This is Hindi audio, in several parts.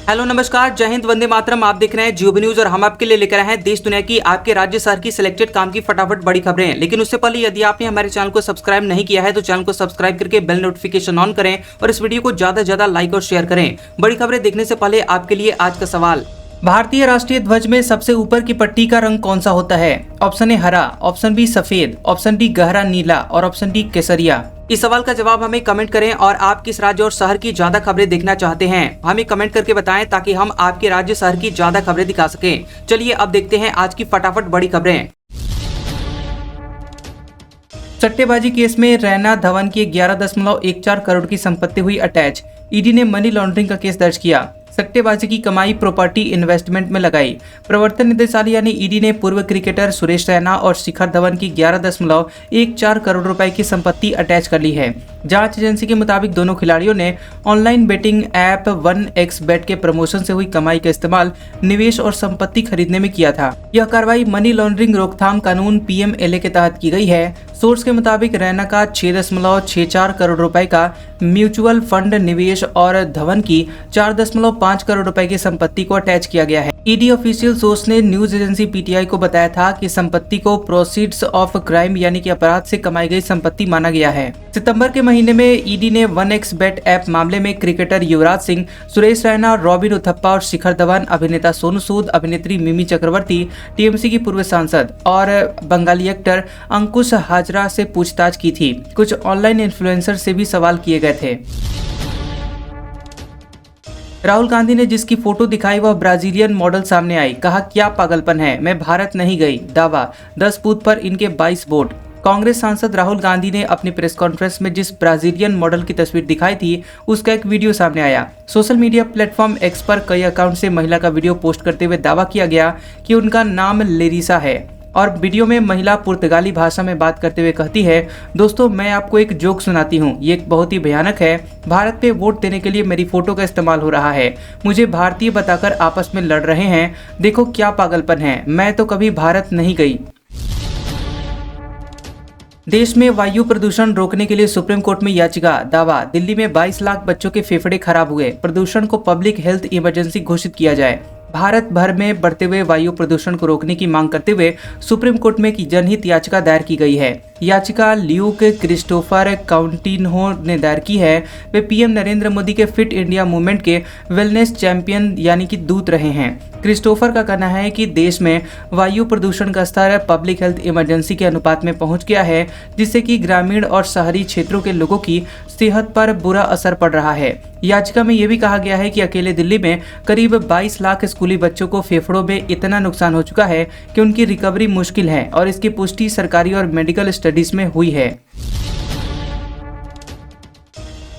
हेलो नमस्कार, जय हिंद, वंदे मातरम। आप देख रहे हैं जियो न्यूज और हम आपके लिए लेकर आए हैं देश दुनिया की, आपके राज्य शहर की सिलेक्टेड काम की फटाफट बड़ी खबरें। लेकिन उससे पहले यदि आपने हमारे चैनल को सब्सक्राइब नहीं किया है तो चैनल को सब्सक्राइब करके बेल नोटिफिकेशन ऑन करें और इस वीडियो को ज्यादा से ज्यादा लाइक और शेयर करें। बड़ी खबरें देखने से पहले आपके लिए आज का सवाल, भारतीय राष्ट्रीय ध्वज में सबसे ऊपर की पट्टी का रंग कौन सा होता है? ऑप्शन ए हरा, ऑप्शन बी सफेद, ऑप्शन डी गहरा नीला और ऑप्शन डी केसरिया। इस सवाल का जवाब हमें कमेंट करें और आप किस राज्य और शहर की ज्यादा खबरें देखना चाहते हैं हमें कमेंट करके बताएं ताकि हम आपके राज्य शहर की ज्यादा खबरें दिखा सकें। चलिए अब देखते हैं आज की फटाफट बड़ी खबरें। सट्टेबाजी केस में रैना धवन की 11.14 करोड़ की संपत्ति हुई अटैच। ईडी ने मनी लॉन्ड्रिंग का केस दर्ज किया। सट्टेबाजी की कमाई प्रॉपर्टी इन्वेस्टमेंट में लगाई। प्रवर्तन निदेशालय यानी ईडी ने पूर्व क्रिकेटर सुरेश रैना और शिखर धवन की 11.14 करोड़ रुपए की संपत्ति अटैच कर ली है। जांच एजेंसी के मुताबिक दोनों खिलाड़ियों ने ऑनलाइन बेटिंग ऐप 1xBet के प्रमोशन से हुई कमाई का इस्तेमाल निवेश और संपत्ति खरीदने में किया था। यह कार्रवाई मनी लॉन्ड्रिंग रोकथाम कानून PMLA के तहत की गई है। सोर्स के मुताबिक रैना का 6.64 करोड़ रुपए का म्यूचुअल फंड निवेश और धवन की 4.5 करोड़ रुपए की संपत्ति को अटैच किया गया है। ईडी ऑफिशियल सोर्स ने न्यूज एजेंसी PTI को बताया था कि संपत्ति को प्रोसीड्स ऑफ क्राइम यानी कि अपराध से कमाई गई संपत्ति माना गया है। सितंबर के महीने में ईडी ने 1xBet ऐप मामले में क्रिकेटर युवराज सिंह, सुरेश रैना, रॉबिन उथप्पा और शिखर धवन, अभिनेता सोनू सूद, अभिनेत्री मिमी चक्रवर्ती, TMC की पूर्व सांसद और बंगाली एक्टर अंकुश हाजरा से पूछताछ की थी। कुछ ऑनलाइन इन्फ्लुएंसर से भी सवाल किए गए थे। राहुल गांधी ने जिसकी फोटो दिखाई वह ब्राजीलियन मॉडल सामने आई। कहा क्या पागलपन है, मैं भारत नहीं गई। दावा, 10 बूथ पर इनके 22 वोट। कांग्रेस सांसद राहुल गांधी ने अपनी प्रेस कॉन्फ्रेंस में जिस ब्राजीलियन मॉडल की तस्वीर दिखाई थी उसका एक वीडियो सामने आया। सोशल मीडिया प्लेटफॉर्म X पर कई अकाउंट से महिला का वीडियो पोस्ट करते हुए दावा किया गया कि उनका नाम लेरिसा है और वीडियो में महिला पुर्तगाली भाषा में बात करते हुए कहती है, दोस्तों मैं आपको एक जोक सुनाती हूँ, ये बहुत ही भयानक है। भारत पे वोट देने के लिए मेरी फोटो का इस्तेमाल हो रहा है। मुझे भारतीय बताकर आपस में लड़ रहे हैं। देखो क्या पागलपन है, मैं तो कभी भारत नहीं गई। देश में वायु प्रदूषण रोकने के लिए सुप्रीम कोर्ट में याचिका। दावा, दिल्ली में 22 लाख बच्चों के फेफड़े खराब हुए। प्रदूषण को पब्लिक हेल्थ इमरजेंसी घोषित किया जाए। भारत भर में बढ़ते हुए वायु प्रदूषण को रोकने की मांग करते हुए सुप्रीम कोर्ट में एक जनहित याचिका दायर की गई है। याचिका ल्यूक क्रिस्टोफर काउंटिन्हो ने दायर की है। वे PM नरेंद्र मोदी के फिट इंडिया मूवमेंट के वेलनेस चैंपियन यानी कि दूत रहे हैं। क्रिस्टोफर का कहना है कि देश में वायु प्रदूषण का स्तर पब्लिक हेल्थ इमरजेंसी के अनुपात में पहुंच गया है, जिससे कि ग्रामीण और शहरी क्षेत्रों के लोगों की सेहत पर बुरा असर पड़ रहा है। याचिका में यह भी कहा गया है कि अकेले दिल्ली में करीब 22 लाख स्कूली बच्चों को फेफड़ों में इतना नुकसान हो चुका है कि उनकी रिकवरी मुश्किल है और इसकी पुष्टि सरकारी और मेडिकल स्टडीज में हुई है।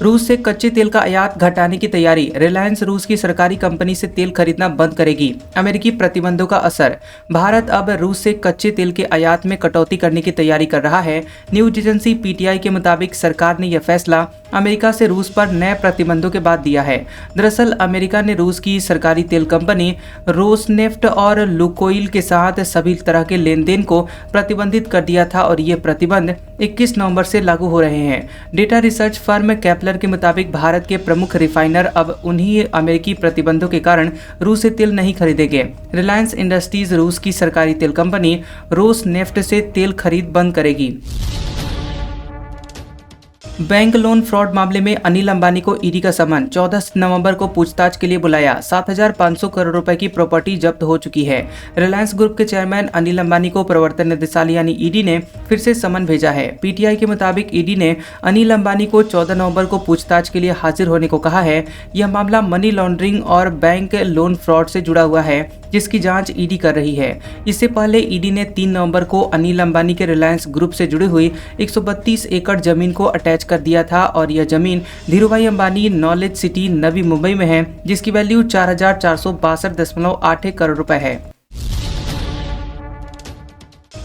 रूस से कच्चे तेल का आयात घटाने की तैयारी। रिलायंस रूस की सरकारी कंपनी से तेल खरीदना बंद करेगी। अमेरिकी प्रतिबंधों का असर। भारत अब रूस से कच्चे तेल के आयात में कटौती करने की तैयारी कर रहा है। न्यूज एजेंसी PTI के मुताबिक सरकार ने यह फैसला अमेरिका से रूस पर नए प्रतिबंधों के बाद दिया है। दरअसल अमेरिका ने रूस की सरकारी तेल कंपनी रोसनेफ्ट और लुकोइल के साथ सभी तरह के लेन देन को प्रतिबंधित कर दिया था और ये प्रतिबंध 21 नवंबर से लागू हो रहे हैं। डेटा रिसर्च फर्म केपलर के मुताबिक भारत के प्रमुख रिफाइनर अब उन्हीं अमेरिकी प्रतिबंधों के कारण रूस से तेल नहीं खरीदेंगे। रिलायंस इंडस्ट्रीज रूस की सरकारी तेल कंपनी रोसनेफ्ट से तेल खरीद बंद करेगी। बैंक लोन फ्रॉड मामले में अनिल अंबानी को ईडी का समन। 14 नवंबर को पूछताछ के लिए बुलाया। 7,500 करोड़ रुपए की प्रॉपर्टी जब्त हो चुकी है। रिलायंस ग्रुप के चेयरमैन अनिल अंबानी को प्रवर्तन निदेशालय यानी ईडी ने फिर से समन भेजा है। PTI के मुताबिक ईडी ने अनिल अंबानी को 14 नवंबर को पूछताछ के लिए हाजिर होने को कहा है। यह मामला मनी लॉन्ड्रिंग और बैंक लोन फ्रॉड से जुड़ा हुआ है, जिसकी जांच ईडी कर रही है। इससे पहले ईडी ने 3 नवंबर को अनिल अंबानी के रिलायंस ग्रुप से जुड़ी हुई 132 एकड़ जमीन को अटैच कर दिया था और यह जमीन धीरूभाई अंबानी नॉलेज सिटी नवी मुंबई में है, जिसकी वैल्यू 4,462.81 करोड़ रुपए है।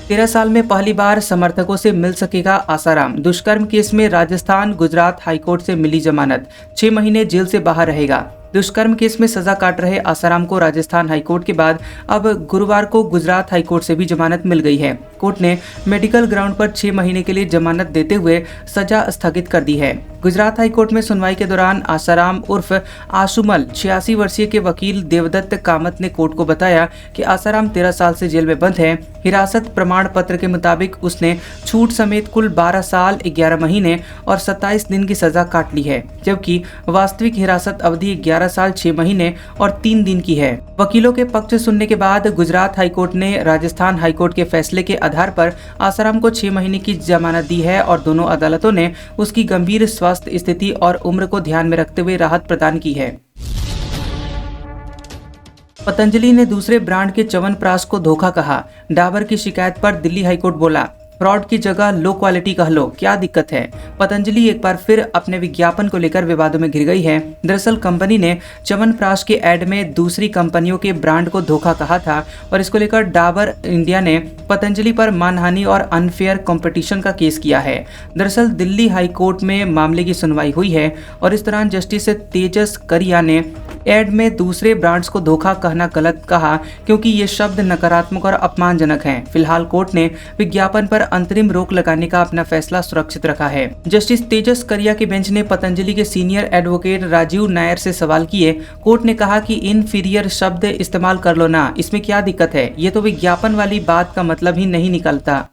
13 साल में पहली बार समर्थकों से मिल सकेगा आसाराम। दुष्कर्म केस में राजस्थान गुजरात हाईकोर्ट से मिली जमानत। 6 महीने जेल से बाहर रहेगा। दुष्कर्म केस में सजा काट रहे आसाराम को राजस्थान हाईकोर्ट के बाद अब गुरुवार को गुजरात हाईकोर्ट से भी जमानत मिल गई है। कोर्ट ने मेडिकल ग्राउंड पर 6 महीने के लिए जमानत देते हुए सजा स्थगित कर दी है। गुजरात हाई कोर्ट में सुनवाई के दौरान आसाराम उर्फ आशुमल 86 वर्षीय के वकील देवदत्त कामत ने कोर्ट को बताया कि आसाराम 13 साल से जेल में बंद है। हिरासत प्रमाण पत्र के मुताबिक उसने छूट समेत कुल 12 साल 11 महीने और 27 दिन की सजा काट ली है, जबकि वास्तविक हिरासत अवधि 11 साल 6 महीने और 3 दिन की है। वकीलों के पक्ष सुनने के बाद गुजरात हाईकोर्ट ने राजस्थान हाईकोर्ट के फैसले के आधार पर आसाराम को 6 महीने की जमानत दी है और दोनों अदालतों ने उसकी गंभीर स्वास्थ्य स्थिति और उम्र को ध्यान में रखते हुए राहत प्रदान की है। पतंजलि ने दूसरे ब्रांड के च्यवनप्राश को धोखा कहा। डाबर की शिकायत पर दिल्ली हाईकोर्ट बोला, फ्रॉड की जगह लो क्वालिटी कह लो, क्या दिक्कत है। पतंजलि एक बार फिर अपने विज्ञापन को लेकर विवादों में घिर गई है। दरअसल कंपनी ने च्यवनप्राश के ऐड में दूसरी कंपनियों के ब्रांड को धोखा कहा था और इसको लेकर डाबर इंडिया ने पतंजलि पर मानहानि और अनफेयर कंपटीशन का केस किया है। दरअसल दिल्ली हाई कोर्ट में मामले की सुनवाई हुई है और इस दौरान जस्टिस तेजस करिया ने ऐड में दूसरे ब्रांड्स को धोखा कहना गलत कहा, क्योंकि ये शब्द नकारात्मक और अपमानजनक हैं। फिलहाल कोर्ट ने विज्ञापन पर अंतरिम रोक लगाने का अपना फैसला सुरक्षित रखा है। जस्टिस तेजस करिया की बेंच ने पतंजलि के सीनियर एडवोकेट राजीव नायर से सवाल किए। कोर्ट ने कहा कि इनफीरियर शब्द इस्तेमाल कर लो ना, इसमें क्या दिक्कत है, ये तो विज्ञापन वाली बात का मतलब ही नहीं निकलता।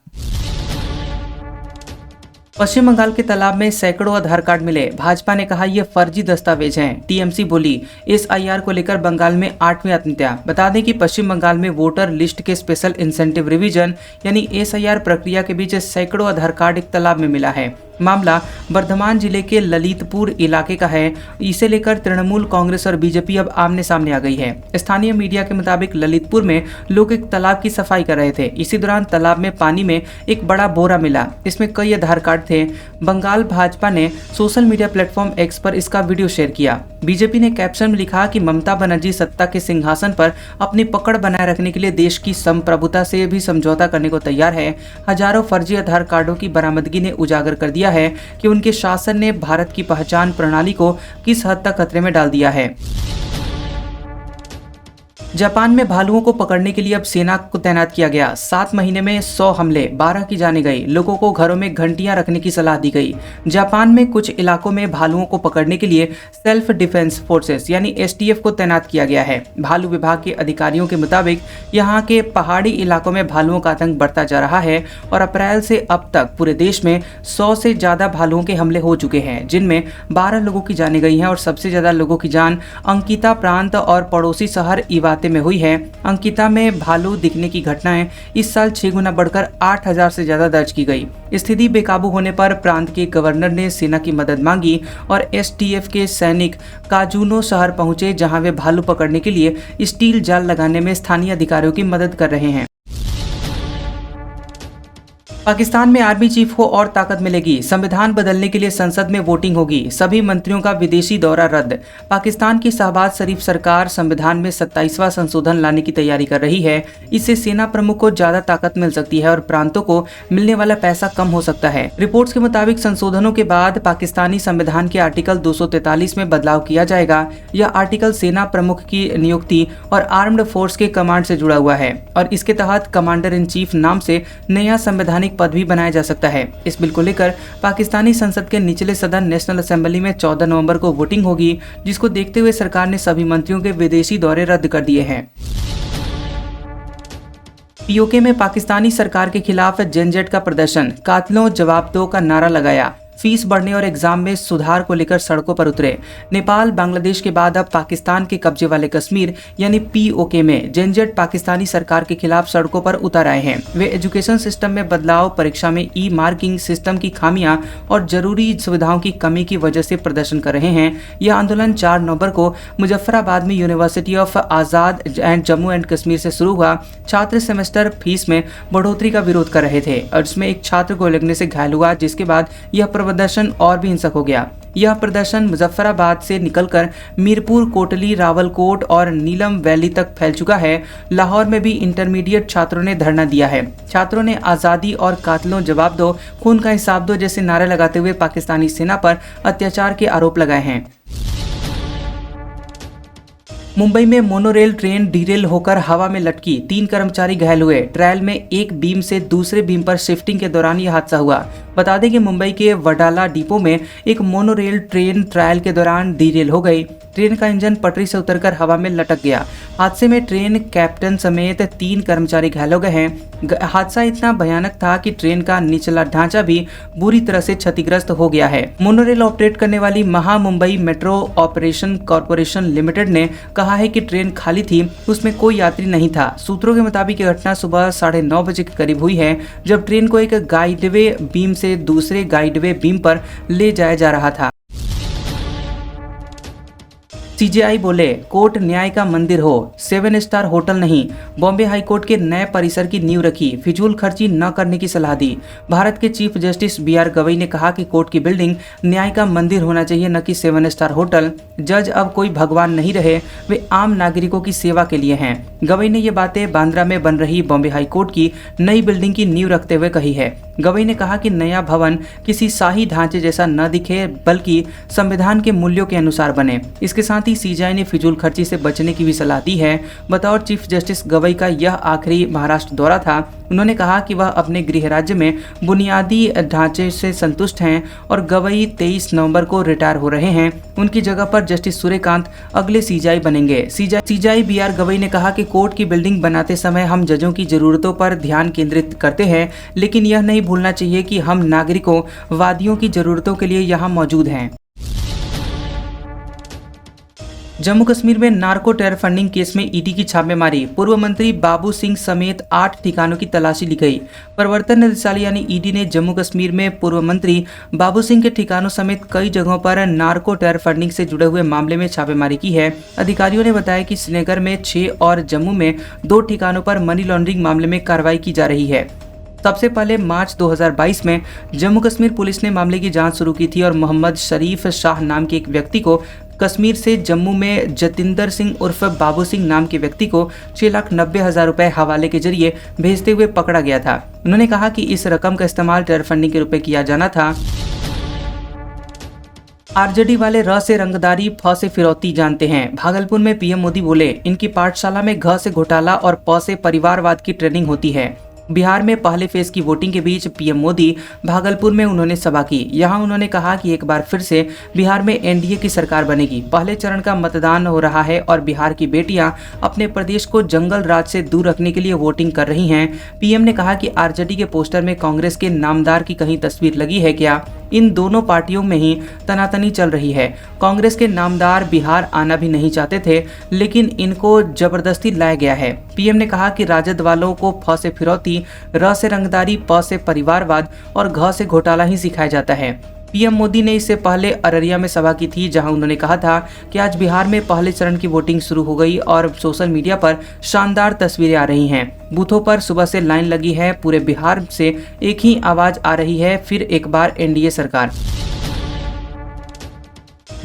पश्चिम बंगाल के तालाब में सैकड़ों आधार कार्ड मिले। भाजपा ने कहा ये फर्जी दस्तावेज हैं। टीएमसी बोली एसआईआर को लेकर बंगाल में 8वीं आत्महत्या। बता दें कि पश्चिम बंगाल में वोटर लिस्ट के स्पेशल इंसेंटिव रिवीजन यानी एसआईआर प्रक्रिया के बीच सैकड़ों आधार कार्ड एक तालाब में मिला है। मामला बर्धमान जिले के ललितपुर इलाके का है। इसे लेकर तृणमूल कांग्रेस और बीजेपी अब आमने सामने आ गई है। स्थानीय मीडिया के मुताबिक ललितपुर में लोग एक तालाब की सफाई कर रहे थे। इसी दौरान तालाब में पानी में एक बड़ा बोरा मिला। इसमें कई आधार कार्ड थे। बंगाल भाजपा ने सोशल मीडिया प्लेटफॉर्म एक्स पर इसका वीडियो शेयर किया। बीजेपी ने कैप्शन में लिखा कि ममता बनर्जी सत्ता के सिंहासन पर अपनी पकड़ बनाए रखने के लिए देश की संप्रभुता से भी समझौता करने को तैयार है। हजारों फर्जी आधार कार्डों की बरामदगी ने उजागर कर दिया है कि उनके शासन ने भारत की पहचान प्रणाली को किस हद तक खतरे में डाल दिया है। जापान में भालुओं को पकड़ने के लिए अब सेना को तैनात किया गया। 7 महीने में 100 हमले, 12 की जाने गई। लोगों को घरों में घंटियां रखने की सलाह दी गई। जापान में कुछ इलाकों में भालुओं को पकड़ने के लिए सेल्फ डिफेंस फोर्सेस यानी एसटीएफ को तैनात किया गया है। भालू विभाग के अधिकारियों के मुताबिक यहाँ के पहाड़ी इलाकों में भालुओं का आतंक बढ़ता जा रहा है और अप्रैल से अब तक पूरे देश में 100 से ज्यादा भालुओं के हमले हो चुके हैं, जिनमें 12 लोगों की जाने गई हैं और सबसे ज्यादा लोगों की जान अंकिता प्रांत और पड़ोसी शहर इवाते में हुई है। अंकिता में भालू दिखने की घटनाएं इस साल 6 गुना बढ़कर 8000 से ज्यादा दर्ज की गई। स्थिति बेकाबू होने पर प्रांत के गवर्नर ने सेना की मदद मांगी और एसटीएफ के सैनिक काजूनो शहर पहुंचे, जहां वे भालू पकड़ने के लिए स्टील जाल लगाने में स्थानीय अधिकारियों की मदद कर रहे हैं। पाकिस्तान में आर्मी चीफ को और ताकत मिलेगी। संविधान बदलने के लिए संसद में वोटिंग होगी। सभी मंत्रियों का विदेशी दौरा रद्द। पाकिस्तान की शहबाज शरीफ सरकार संविधान में 27वां संशोधन लाने की तैयारी कर रही है। इससे सेना प्रमुख को ज्यादा ताकत मिल सकती है और प्रांतों को मिलने वाला पैसा कम हो सकता है। रिपोर्ट्स के मुताबिक संशोधनों के बाद पाकिस्तानी संविधान के आर्टिकल 243 में बदलाव किया जाएगा। यह आर्टिकल सेना प्रमुख की नियुक्ति और आर्म्ड फोर्स के कमांड से जुड़ा हुआ है और इसके तहत कमांडर इन चीफ नाम से नया संवैधानिक पद भी बनाया जा सकता है। इस बिल को लेकर पाकिस्तानी संसद के निचले सदन नेशनल असेंबली में 14 नवंबर को वोटिंग होगी, जिसको देखते हुए सरकार ने सभी मंत्रियों के विदेशी दौरे रद्द कर दिए हैं। पीओके में पाकिस्तानी सरकार के खिलाफ जनजेट का प्रदर्शन, कातिलों जवाब दो का नारा लगाया। फीस बढ़ने और एग्जाम में सुधार को लेकर सड़कों पर उतरे। नेपाल बांग्लादेश के बाद अब पाकिस्तान के कब्जे वाले कश्मीर यानी पीओके में जनजेट पाकिस्तानी सरकार के खिलाफ सड़कों पर उतर आए हैं। वे एजुकेशन सिस्टम में बदलाव, परीक्षा में ई मार्किंग सिस्टम की खामियां और जरूरी सुविधाओं की कमी की वजह से प्रदर्शन कर रहे हैं। यह आंदोलन 4 नवंबर को मुजफ्फराबाद में university of Azad and Jammu and Kashmir से शुरू हुआ। छात्र सेमेस्टर फीस में बढ़ोतरी का विरोध कर रहे थे और इसमें एक छात्र को लगने से घायल हुआ, जिसके बाद यह प्रदर्शन और भी हिंसक हो गया। यह प्रदर्शन मुजफ्फराबाद से निकलकर मीरपुर, कोटली, रावलकोट और नीलम वैली तक फैल चुका है। लाहौर में भी इंटरमीडिएट छात्रों ने धरना दिया है। छात्रों ने आजादी और कातिलों जवाब दो, खून का हिसाब दो जैसे नारे लगाते हुए पाकिस्तानी सेना पर अत्याचार के आरोप लगाए हैं। मुंबई में मोनोरेल ट्रेन डीरेल होकर हवा में लटकी, 3 कर्मचारी घायल हुए। ट्रायल में एक बीम से दूसरे बीम पर शिफ्टिंग के दौरान यह हादसा हुआ। बता दें कि मुंबई के वडाला डिपो में एक मोनोरेल ट्रेन ट्रायल के दौरान डीरेल हो गई। ट्रेन का इंजन पटरी से उतरकर हवा में लटक गया। हादसे में ट्रेन कैप्टन समेत 3 कर्मचारी घायल हो गए हैं। हादसा इतना भयानक था कि ट्रेन का निचला ढांचा भी बुरी तरह से क्षतिग्रस्त हो गया है। मोनोरेल ऑपरेट करने वाली महा Mumbai metro operation corporation limited ने कहा है कि ट्रेन खाली थी, उसमें कोई यात्री नहीं था। सूत्रों के मुताबिक यह घटना सुबह 9:30 बजे के करीब हुई है, जब ट्रेन को एक गाइडवे बीम से दूसरे गाइडवे बीम पर ले जाया जा रहा था। सीजेआई बोले, कोर्ट न्याय का मंदिर हो, 7 स्टार होटल नहीं। बॉम्बे हाई कोर्ट के नए परिसर की नींव रखी, फिजूल खर्ची न करने की सलाह दी। भारत के चीफ जस्टिस BR गवई ने कहा कि कोर्ट की बिल्डिंग न्याय का मंदिर होना चाहिए, न कि 7 स्टार होटल। जज अब कोई भगवान नहीं रहे, वे आम नागरिकों की सेवा के लिए हैं। गवई ने ये बातें बांद्रा में बन रही बॉम्बे हाई कोर्ट की नई बिल्डिंग की नींव रखते हुए कही है। गवई ने कहा कि नया भवन किसी शाही ढांचे जैसा न दिखे, बल्कि संविधान के मूल्यों के अनुसार बने। इसके साथ ही सीजेआई ने फिजूल खर्ची से बचने की भी सलाह दी है। बतौर चीफ जस्टिस गवई का यह आखिरी महाराष्ट्र दौरा था। उन्होंने कहा कि वह अपने गृह राज्य में बुनियादी ढांचे से संतुष्ट हैं और गवई 23 नवंबर को रिटायर हो रहे हैं। उनकी जगह पर जस्टिस सूर्यकांत अगले सीजेआई बनेंगे। सीजेआई BR गवई ने कहा कि कोर्ट की बिल्डिंग बनाते समय हम जजों की जरूरतों पर ध्यान केंद्रित करते हैं, लेकिन यह नहीं भूलना चाहिए कि हम नागरिकों, वादियों की जरूरतों के लिए यहाँ मौजूद हैं। जम्मू कश्मीर में नार्को टेरर फंडिंग केस में ईडी की छापेमारी, पूर्व मंत्री बाबू सिंह समेत 8 ठिकानों की तलाशी ली गई। प्रवर्तन निदेशालय यानी ईडी ने जम्मू कश्मीर में पूर्व मंत्री बाबू सिंह के ठिकानों समेत कई जगहों पर नार्को टेरर फंडिंग से जुड़े हुए मामले में छापेमारी की है। अधिकारियों ने बताया कि श्रीनगर में 6 और जम्मू में 2 ठिकानों पर मनी लॉन्ड्रिंग मामले में कार्रवाई की जा रही है। सबसे पहले मार्च 2022 में जम्मू कश्मीर पुलिस ने मामले की जांच शुरू की थी और मोहम्मद शरीफ शाह नाम के एक व्यक्ति को कश्मीर से जम्मू में जतिंदर सिंह उर्फ बाबू सिंह नाम के व्यक्ति को 6,90,000 रुपए हवाले के जरिए भेजते हुए पकड़ा गया था। उन्होंने कहा कि इस रकम का इस्तेमाल टेरर फंडिंग के रूप में किया जाना था। आरजेडी वाले र से रंगदारी, फ से फिरौती जानते हैं। भागलपुर में पीएम मोदी बोले, इनकी पाठशाला में घ से घोटाला और प से परिवारवाद की ट्रेनिंग होती है। बिहार में पहले फेज की वोटिंग के बीच पीएम मोदी भागलपुर में उन्होंने सभा की। यहां उन्होंने कहा कि एक बार फिर से बिहार में एनडीए की सरकार बनेगी। पहले चरण का मतदान हो रहा है और बिहार की बेटियां अपने प्रदेश को जंगल राज से दूर रखने के लिए वोटिंग कर रही हैं। पीएम ने कहा कि आरजेडी के पोस्टर में कांग्रेस के नामदार की कहीं तस्वीर लगी है क्या? इन दोनों पार्टियों में ही तनातनी चल रही है। कांग्रेस के नामदार बिहार आना भी नहीं चाहते थे, लेकिन इनको जबरदस्ती लाया गया है। पीएम ने कहा कि राजद वालों को फ से फिरौती, र से रंगदारी, प से परिवारवाद और घ से घोटाला ही सिखाया जाता है। पीएम मोदी ने इससे पहले अररिया में सभा की थी, जहां उन्होंने कहा था कि आज बिहार में पहले चरण की वोटिंग शुरू हो गई और सोशल मीडिया पर शानदार तस्वीरें आ रही हैं। बूथों पर सुबह से लाइन लगी है। पूरे बिहार से एक ही आवाज आ रही है, फिर एक बार एनडीए सरकार।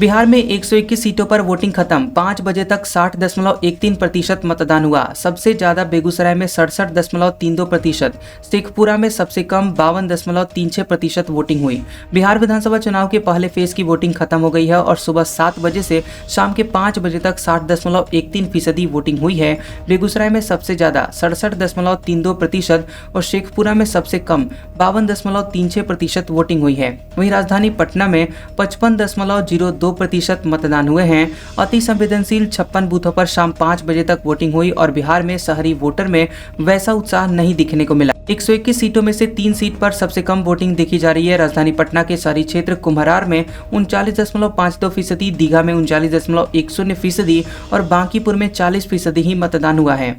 बिहार में 121 सीटों पर वोटिंग खत्म। 5 बजे तक 60.13% मतदान हुआ। सबसे ज्यादा बेगूसराय में 67.32%, शेखपुरा में सबसे कम 52.36% वोटिंग हुई। बिहार विधानसभा चुनाव के पहले फेज की वोटिंग खत्म हो गई है और सुबह 7 बजे से शाम के 5 बजे तक 60.13% वोटिंग हुई है। बेगूसराय में सबसे ज्यादा 67.32% और शेखपुरा में सबसे कम 52.36% वोटिंग हुई है। वहीं राजधानी पटना में 55.02% मतदान हुए हैं। अति संवेदनशील 56 बूथों पर शाम 5 बजे तक वोटिंग हुई और बिहार में शहरी वोटर में वैसा उत्साह नहीं दिखने को मिला। 121 सीटों में से 3 सीट पर सबसे कम वोटिंग देखी जा रही है। राजधानी पटना के शहरी क्षेत्र कुम्हरार में 39.52%, दीघा में 39.10% और बांकीपुर में 40% ही मतदान हुआ है।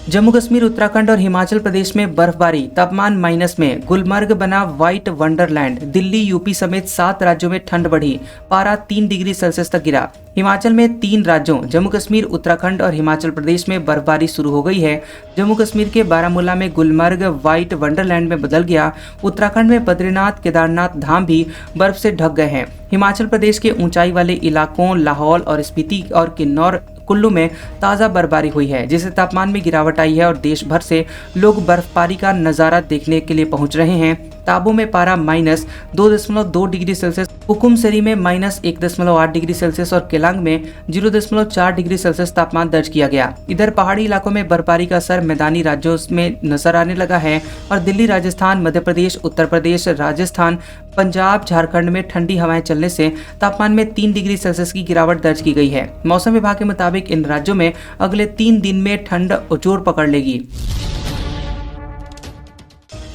जम्मू कश्मीर, उत्तराखंड और हिमाचल प्रदेश में बर्फबारी, तापमान माइनस में। गुलमर्ग बना व्हाइट वंडरलैंड। दिल्ली, यूपी समेत 7 राज्यों में ठंड बढ़ी, पारा 3 डिग्री सेल्सियस तक गिरा। हिमाचल में 3 राज्यों जम्मू कश्मीर, उत्तराखंड और हिमाचल प्रदेश में बर्फबारी शुरू हो गई है। जम्मू कश्मीर के बारामूला में गुलमर्ग व्हाइट वंडरलैंड में बदल गया। उत्तराखंड में बद्रीनाथ, केदारनाथ धाम भी बर्फ से ढक गए हैं। हिमाचल प्रदेश के ऊंचाई वाले इलाकों लाहौल और स्पीति और किन्नौर, कुल्लू में ताज़ा बर्फबारी हुई है, जिससे तापमान में गिरावट आई है और देश भर से लोग बर्फबारी का नज़ारा देखने के लिए पहुंच रहे हैं। ताबो में पारा -2.2 डिग्री सेल्सियस, हुकुमसरी में -1.8 डिग्री सेल्सियस और केलांग में 0.4 डिग्री सेल्सियस तापमान दर्ज किया गया। इधर पहाड़ी इलाकों में बर्फबारी का असर मैदानी राज्यों में नजर आने लगा है और दिल्ली, राजस्थान, मध्य प्रदेश, उत्तर प्रदेश, राजस्थान, पंजाब, झारखंड में ठंडी हवाएं चलने से तापमान में 3 डिग्री सेल्सियस की गिरावट दर्ज की गई है। मौसम विभाग के मुताबिक इन राज्यों में अगले 3 दिन में ठंड जोर पकड़ लेगी।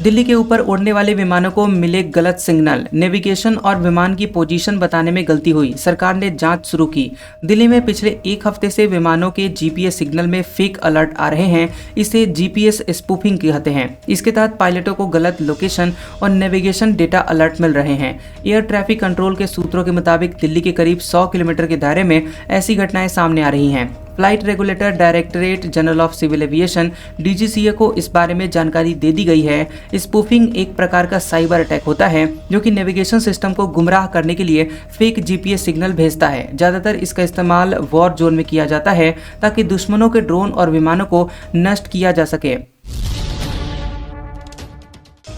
दिल्ली के ऊपर उड़ने वाले विमानों को मिले गलत सिग्नल, नेविगेशन और विमान की पोजीशन बताने में गलती हुई, सरकार ने जांच शुरू की। दिल्ली में पिछले एक हफ्ते से विमानों के जीपीएस सिग्नल में फेक अलर्ट आ रहे हैं। इसे जीपीएस स्पूफिंग कहते हैं। इसके तहत पायलटों को गलत लोकेशन और नेविगेशन डेटा अलर्ट मिल रहे हैं। एयर ट्रैफिक कंट्रोल के सूत्रों के मुताबिक दिल्ली के करीब 100 किलोमीटर के दायरे में ऐसी घटनाएं सामने आ रही हैं। Flight regulator directorate general of civil aviation DGCA को इस बारे में जानकारी दे दी गई है। स्पूफिंग एक प्रकार का साइबर अटैक होता है जो कि नेविगेशन सिस्टम को गुमराह करने के लिए फेक जीपीएस सिग्नल भेजता है। ज्यादातर इसका इस्तेमाल वॉर जोन में किया जाता है ताकि दुश्मनों के ड्रोन और विमानों को नष्ट किया जा सके।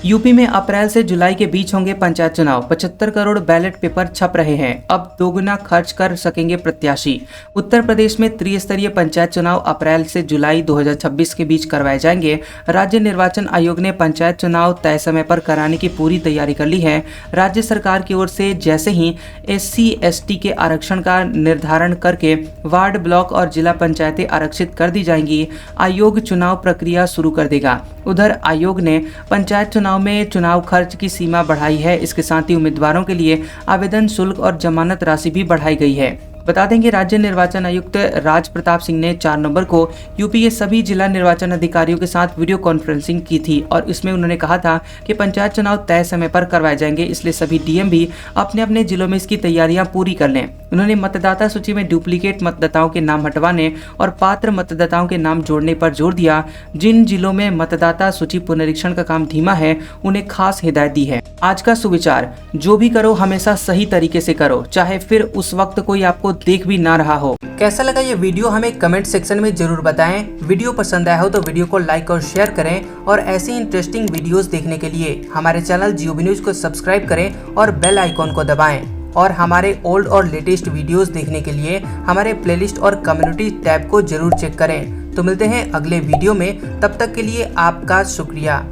यूपी में अप्रैल से जुलाई के बीच होंगे पंचायत चुनाव। 75 करोड़ बैलेट पेपर छप रहे हैं। अब दोगुना खर्च कर सकेंगे प्रत्याशी। उत्तर प्रदेश में त्रिस्तरीय पंचायत चुनाव अप्रैल से जुलाई 2026 के बीच करवाए जाएंगे। राज्य निर्वाचन आयोग ने पंचायत चुनाव तय समय पर कराने की पूरी तैयारी कर ली है। राज्य सरकार की ओर से जैसे ही SC/ST के आरक्षण का निर्धारण करके वार्ड, ब्लॉक और जिला पंचायतें आरक्षित कर दी जाएंगी, आयोग चुनाव प्रक्रिया शुरू कर देगा। उधर आयोग ने पंचायत चुनाव में चुनाव खर्च की सीमा बढ़ाई है। इसके साथ ही उम्मीदवारों के लिए आवेदन शुल्क और जमानत राशि भी बढ़ाई गई है। बता दें कि राज्य निर्वाचन आयुक्त राज प्रताप सिंह ने 4 नवंबर को यूपी के सभी जिला निर्वाचन अधिकारियों के साथ वीडियो कॉन्फ्रेंसिंग की थी और इसमें उन्होंने कहा था कि पंचायत चुनाव तय समय पर करवाए जाएंगे, इसलिए सभी डीएम भी अपने अपने जिलों में इसकी तैयारियां पूरी कर लें। उन्होंने मतदाता सूची में डुप्लीकेट मतदाताओं के नाम हटवाने और पात्र मतदाताओं के नाम जोड़ने पर जोर दिया। जिन जिलों में मतदाता सूची पुनरीक्षण का काम धीमा है, उन्हें खास हिदायत दी है। आज का सुविचार, जो भी करो हमेशा सही तरीके से करो, चाहे फिर उस वक्त कोई आपको देख भी ना रहा हो। कैसा लगा ये वीडियो हमें कमेंट सेक्शन में जरूर बताएं। वीडियो पसंद आया हो तो वीडियो को लाइक और शेयर करें और ऐसी इंटरेस्टिंग वीडियोस देखने के लिए हमारे चैनल जियोबी न्यूज को सब्सक्राइब करें और बेल आइकॉन को दबाएं। और हमारे ओल्ड और लेटेस्ट वीडियोस देखने के लिए हमारे प्लेलिस्ट और कम्युनिटी टैब को जरूर चेक करें। तो मिलते हैं अगले वीडियो में, तब तक के लिए आपका शुक्रिया।